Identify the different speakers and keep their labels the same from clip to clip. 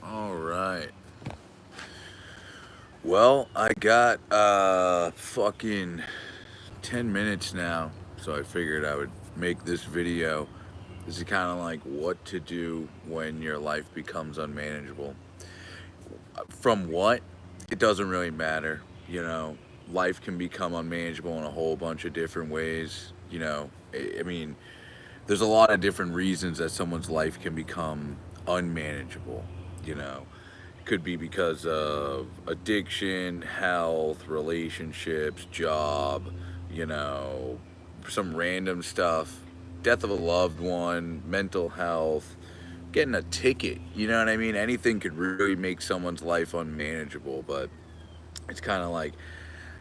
Speaker 1: All right. Well, I got fucking 10 minutes now, so I figured I would make this video. This is kind of like what to do when your life becomes unmanageable. From what? It doesn't really matter. Life can become unmanageable in a whole bunch of different ways. I mean, there's a lot of different reasons that someone's life can become unmanageable. You know, could be because of addiction, health, relationships, job, you know, some random stuff, death of a loved one, mental health, getting a ticket. You know what I mean? Anything could really make someone's life unmanageable, but it's kind of like,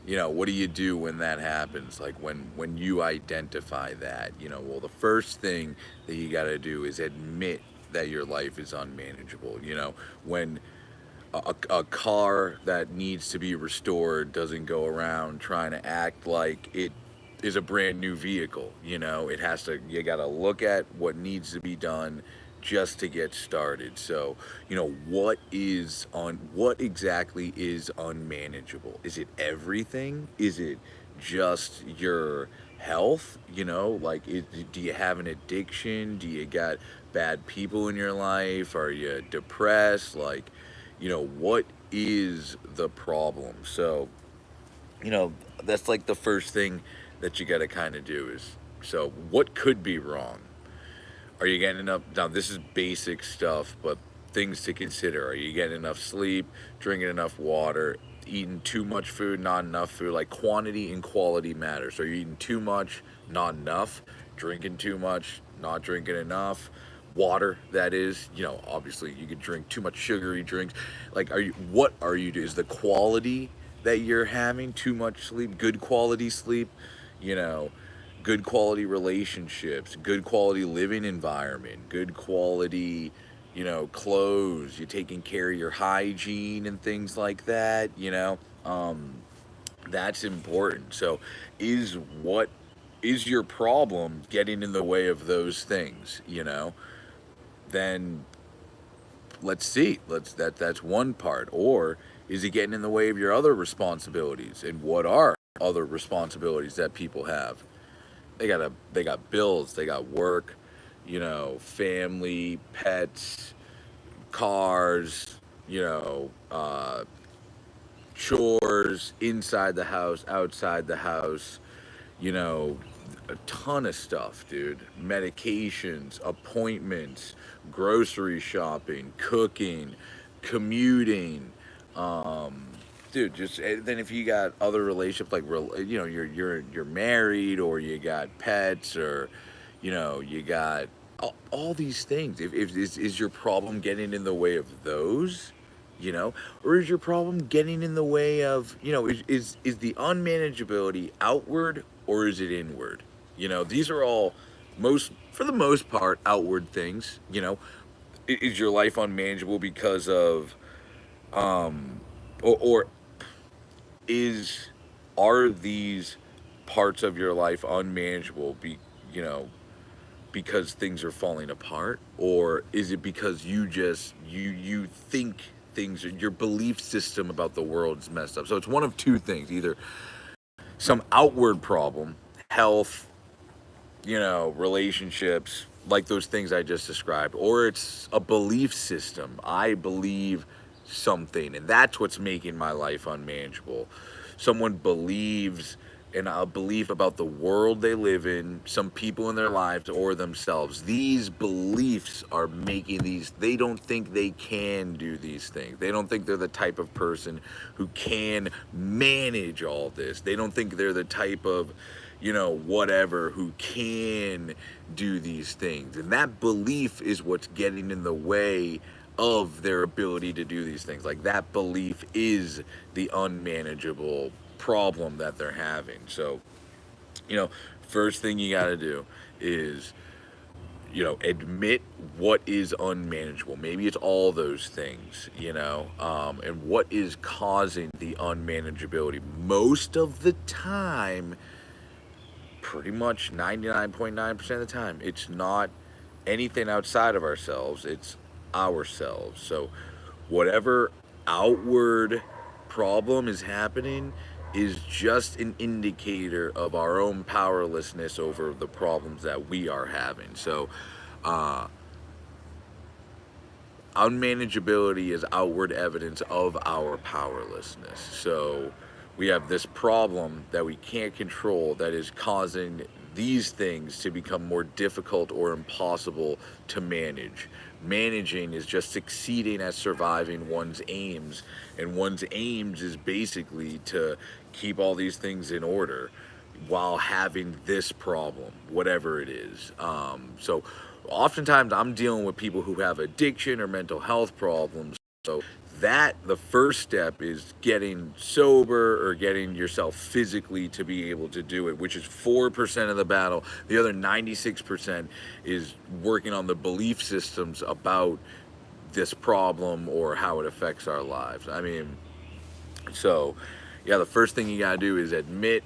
Speaker 1: what do you do when that happens? Like when you identify that, well, the first thing that you got to do is admit that your life is unmanageable. When a car that needs to be restored doesn't go around trying to act like it is a brand new vehicle. It has to, you got to look at what needs to be done just to get started. So, what exactly is unmanageable? Is it everything? Is it just your health? Do you have an addiction? Do you got bad people in your life? Are you depressed? What is the problem? So, you know, that's like the first thing that you got to kind of do is, so what could be wrong? Are you getting enough? Now, this is basic stuff, but things to consider. Are you getting enough sleep, drinking enough water, eating too much food, not enough food? Like quantity and quality matters. Are you eating too much, not enough, drinking too much, not drinking enough? Water, that is, obviously you could drink too much sugary drinks. Like, what are you doing? Is the quality that you're having too much sleep, good quality sleep, you know, good quality relationships, good quality living environment, good quality, clothes, you're taking care of your hygiene and things like that, that's important. So, what is your problem getting in the way of those things, Then let's see. That's one part. Or is it getting in the way of your other responsibilities? And what are other responsibilities that people have? They got bills, they got work, family, pets, cars, chores inside the house, outside the house, you know, a ton of stuff, dude. Medications, appointments, grocery shopping, cooking, commuting. Dude, just then if you got other relationships like you're married or you got pets or you got all these things. If is your problem getting in the way of those? Or is your problem getting in the way of, is the unmanageability outward or is it inward? These are all for the most part, outward things. Is your life unmanageable because of, or is, are these parts of your life unmanageable you know, because things are falling apart, or is it because you think things, your belief system about the world is messed up? So it's one of two things: either some outward problem, health, relationships, like those things I just described, or it's a belief system. I believe something, and that's what's making my life unmanageable. Someone believes in a belief about the world they live in, some people in their lives, or themselves. These beliefs are making these, they don't think they can do these things. They don't think they're the type of person who can manage all this. They don't think they're the type of, whatever, who can do these things. And that belief is what's getting in the way of their ability to do these things. Like that belief is the unmanageable problem that they're having. So, you know, first thing you got to do is, admit what is unmanageable. Maybe it's all those things, and what is causing the unmanageability. Most of the time, pretty much 99.9% of the time, it's not anything outside of ourselves, it's ourselves. So Whatever outward problem is happening is just an indicator of our own powerlessness over the problems that we are having. So, uh, unmanageability is outward evidence of our powerlessness. So we have this problem that we can't control that is causing these things to become more difficult or impossible to manage. Managing is just succeeding at surviving one's aims, and one's aims is basically to keep all these things in order while having this problem, whatever it is. So oftentimes I'm dealing with people who have addiction or mental health problems. So that the first step is getting sober or getting yourself physically to be able to do it, which is 4% of the battle. The other 96% is working on the belief systems about this problem or how it affects our lives. I mean, so, yeah, the first thing you gotta do is admit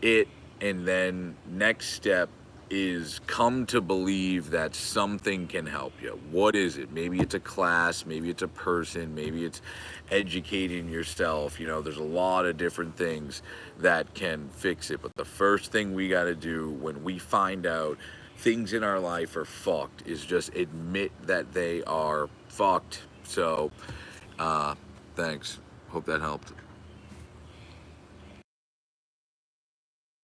Speaker 1: it, and then next step is come to believe that something can help you. What is it? Maybe it's a class, maybe it's a person, maybe it's educating yourself. You know, there's a lot of different things that can fix it. But the first thing we gotta do when we find out things in our life are fucked is just admit that they are fucked. So, thanks. Hope that helped.